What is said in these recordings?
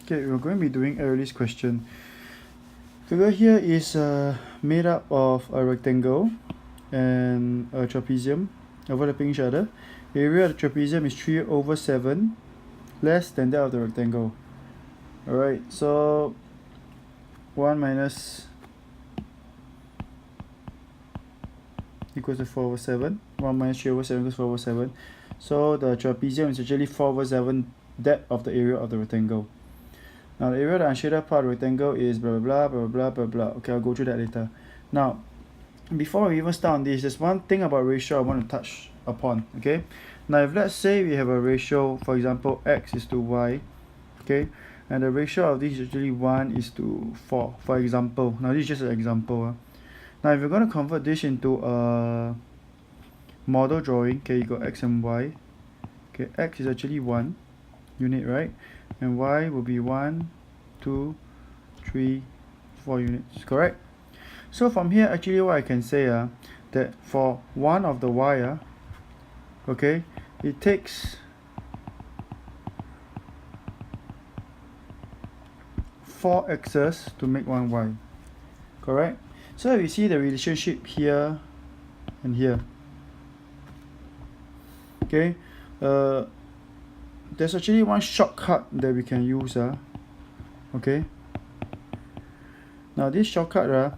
Okay, we're going to be doing Arelie's question. Figure here is made up of a rectangle and a trapezium overlapping each other. The area of the trapezium is 3/7, less than that of the rectangle. Alright, so 1 minus equals to 4/7. 1 minus 3/7 equals 4/7. So the trapezium is actually 4/7 that of the area of the rectangle. Now the area of the unshaded part of the rectangle is blah blah blah blah blah blah. Okay, I'll go through that later. Now, before we even start on this, there's one thing about ratio I want to touch upon. Okay, now if let's say we have a ratio, for example, x is to y, okay, and the ratio of this is actually 1 is to 4, for example. Now this is just an example. Now if you're going to convert this into a model drawing, okay, you got x and y. Okay, x is actually 1 unit, right? And y will be 1, 2, 3, 4 units, correct? So from here, actually what I can say that for one of the y, okay, it takes 4 x's to make one y, correct? So if you see the relationship here and here, okay, there's actually one shortcut that we can use. Okay, now this shortcut,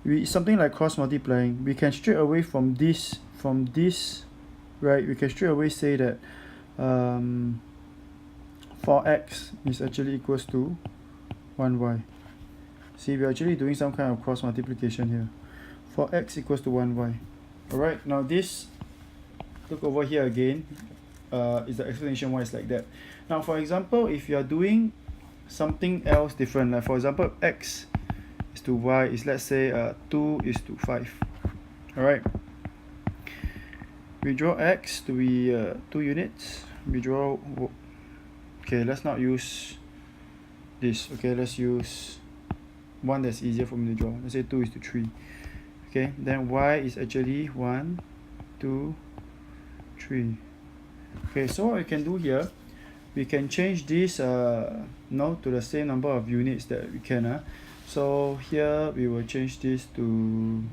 it's something like cross multiplying. We can straight away from this, right, we can straight away say that 4x is actually equals to 1y. See, we're actually doing some kind of cross multiplication here. 4x equals to 1y. Alright, now this, look over here again, is the explanation why it's like that. Now for example, if you are doing something else different, like for example x is to y is, let's say 2 is to 5. Alright, we draw x to be 2 units. We draw, okay, let's not use this. Okay, let's use one that's easier for me to draw. Let's say 2 is to 3. Okay, then y is actually 1, 2, 3. Okay, so what we can do here, we can change this to the same number of units that we can. So here we will change this to,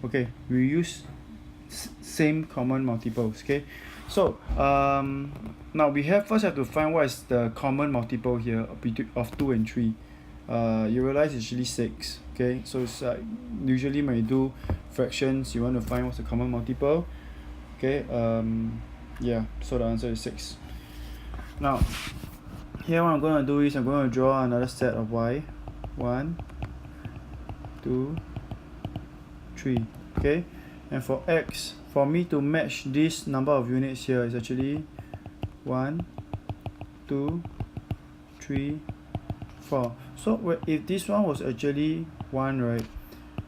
okay, we use same common multiples. Okay, so now we first have to find what is the common multiple here of 2 and 3. You realize it's actually 6. Okay, so it's usually when you do fractions, you want to find what's the common multiple. Okay, yeah, so the answer is 6. Now here what I'm going to do is I'm going to draw another set of y. 1, 2, 3. Okay, and for x, for me to match this number of units here is actually 1, 2, 3, 4. So if this one was actually 1, right,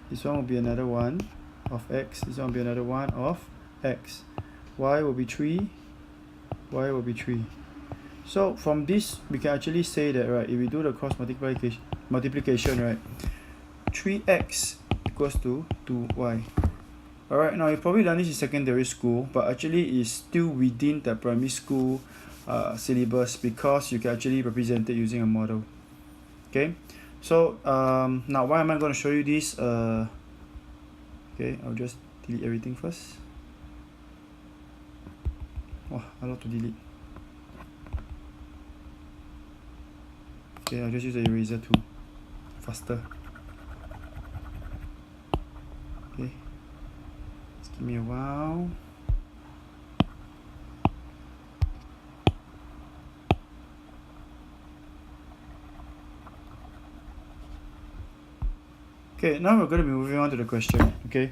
this one will be another 1 of x, this one will be another 1 of x, y will be 3, y will be 3. So from this we can actually say that, right, if we do the cross multiplication, right, 3x equals to 2y. Alright, now you probably done this in secondary school, but actually it's still within the primary school syllabus, because you can actually represent it using a model. Okay, so now why am I going to show you this? Okay, I'll just delete everything first. Oh, a lot to delete. Okay, I'll just use the eraser tool faster. Okay, just give me a while. Okay, now we're going to be moving on to the question. Okay,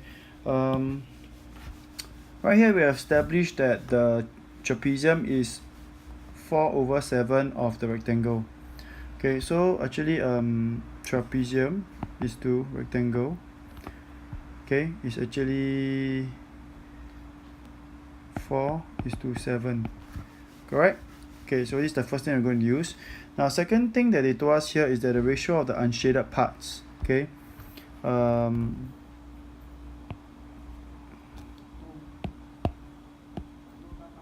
right here we have established that the trapezium is 4/7 of the rectangle. Okay, so actually trapezium is to rectangle, okay, is actually 4:7, correct? Okay, so this is the first thing we're going to use. Now second thing that they told us here is that the ratio of the unshaded parts, okay,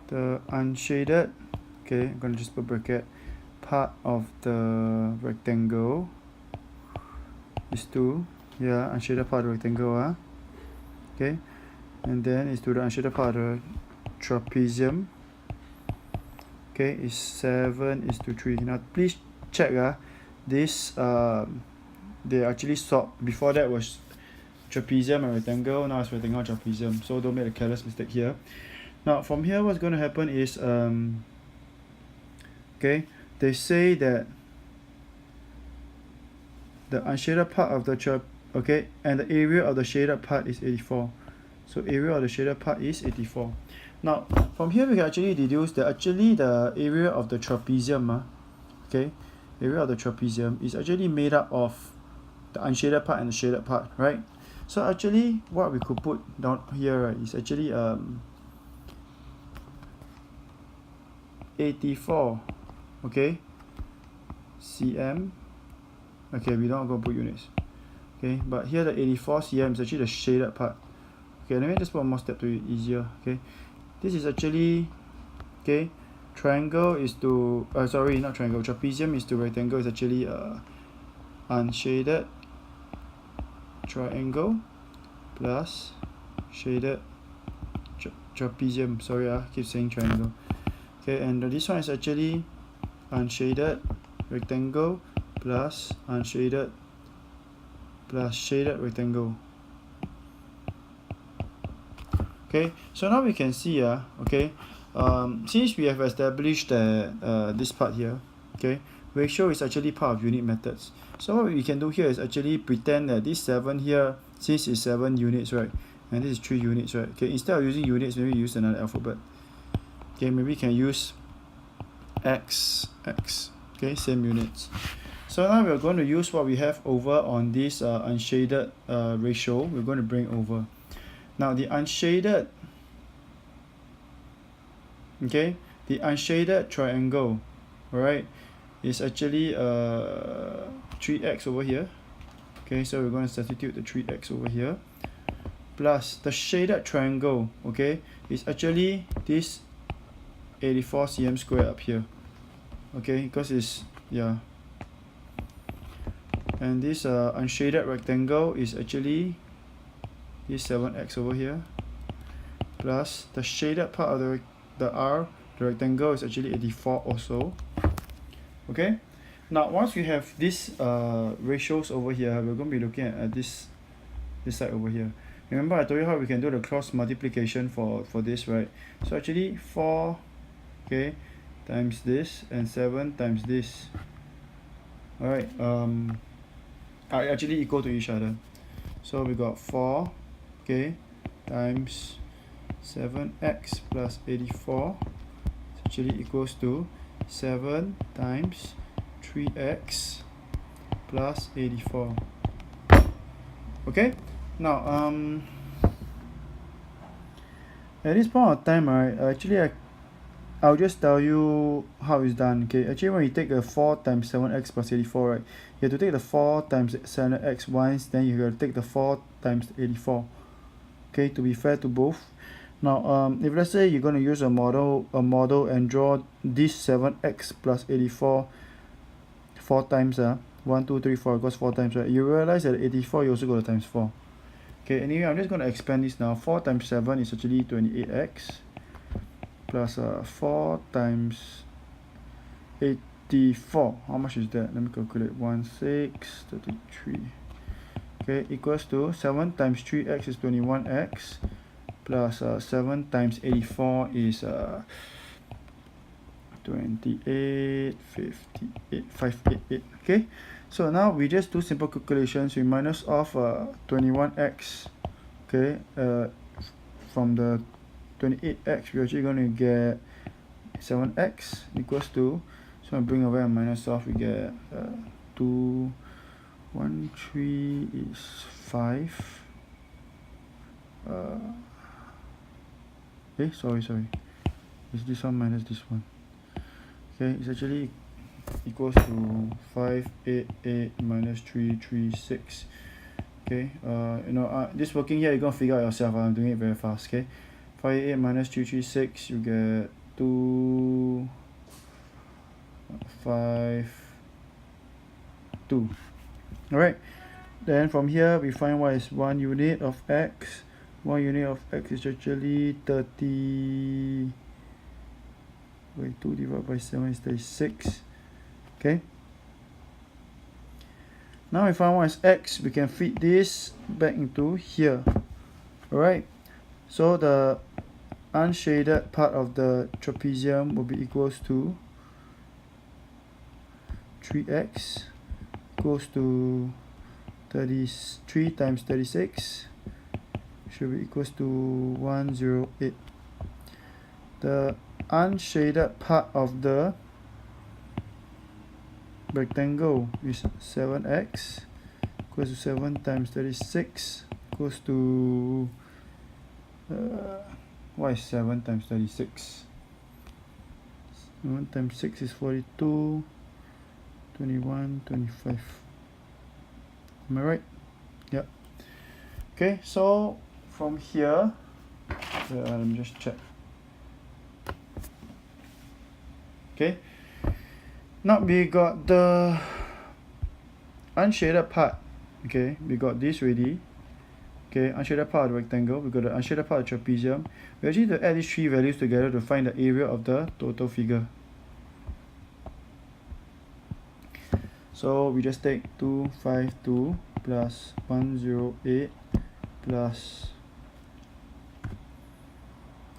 the unshaded, okay, I'm going to just put bracket, part of the rectangle is to, yeah, unshaded part of the rectangle, okay, and then is to the unshaded part of the trapezium, okay, is 7:3. Now please check, this they actually swapped. Before that was trapezium and rectangle, now it's rectangle trapezium, so don't make a careless mistake here. Now from here, what's going to happen is okay, they say that the unshaded part of the okay, and the area of the shaded part is 84. So area of the shaded part is 84. Now from here we can actually deduce that actually the area of the trapezium, okay, area of the trapezium is actually made up of the unshaded part and the shaded part, right? So actually what we could put down here, right, is actually 84, okay, cm. Okay, we don't go put units, okay, but here the 84 cm is actually the shaded part. Okay, let me just put one more step to it easier. Okay, this is actually, okay, triangle is to sorry, not triangle, trapezium is to rectangle is actually unshaded triangle plus shaded trapezium. Sorry, I keep saying triangle. Okay, and this one is actually unshaded rectangle plus unshaded plus shaded rectangle. Okay, so now we can see, okay, since we have established that this part here, okay, ratio is actually part of unit methods. So what we can do here is actually pretend that this 7 here, since it's 7 units, right, and this is 3 units, right, okay, instead of using units, maybe use another alphabet. Okay, maybe we can use x, okay, same units. So now we're going to use what we have over on this unshaded ratio. We're going to bring over. Now the unshaded, okay, the unshaded triangle, alright, is actually 3x over here. Okay, so we're going to substitute the 3x over here, plus the shaded triangle, okay, is actually this 84 cm square up here, okay, because it's, yeah, and this unshaded rectangle is actually this 7x over here, plus the shaded part of the rectangle is actually 84 also. Okay, now once we have these ratios over here, we're going to be looking at this side over here. Remember I told you how we can do the cross multiplication for this, right? So actually 4, okay, times this and 7 times this, alright, are actually equal to each other. So we got 4, okay, times 7x plus 84 actually equals to 7 times 3x plus 84. Okay, now at this point of time, right, actually I'll just tell you how it's done. Okay, actually when you take the 4 times 7x plus 84, right, you have to take the 4 times 7x once, then you have to take the 4 times 84, okay, to be fair to both. Now if let's say you're going to use a model and draw this 7x plus 84 4 times, 1 2 3 4, it goes 4 times, right, you realize that 84 you also go to times 4. Okay, anyway, I'm just going to expand this now. 4 times 7 is actually 28x plus 4 times 84. How much is that? Let me calculate. 1633. Okay, equals to 7 times 3x is 21x plus 7 times 84 is 28, 58, 588. Okay, so now we just do simple calculations. We minus off 21x, okay, from the 28x, we're actually going to get 7x equals to, so I bring over and minus off, we get 2, 1, 3 is 5. Sorry, it's this one minus this one. Okay, it's actually equals to 588 minus 336. Okay, this working here, you're gonna figure out yourself. I'm doing it very fast. Okay, 588 minus 336, you get 2 5 2. Alright, then from here we find what is 1 unit of x. 1 unit of x is actually 30 by 2 divided by 7 is 36. Okay, now we find what is x, we can feed this back into here. Alright, so the unshaded part of the trapezium will be equals to 3x equals to 33 times 36 should be equals to 108. The unshaded part of the rectangle is 7x equals to 7 times 36 equals to what is 7 times 36? 7 times 6 is 42, 21, 25. Am I right? Yeah. Okay, so from here, let me just check. Okay, now we got the unshaded part. Okay, we got this already. Okay, unshaded part of the rectangle, we got the unshaded part of the trapezium. We actually need to add these three values together to find the area of the total figure. So we just take 252 plus 108 plus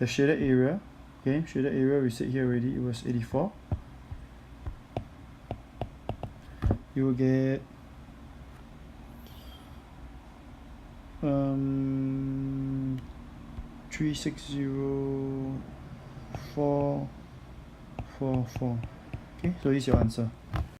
the shaded area. Okay, shaded area we said here already, it was 84. You will get 360,444. Okay, so this is your answer.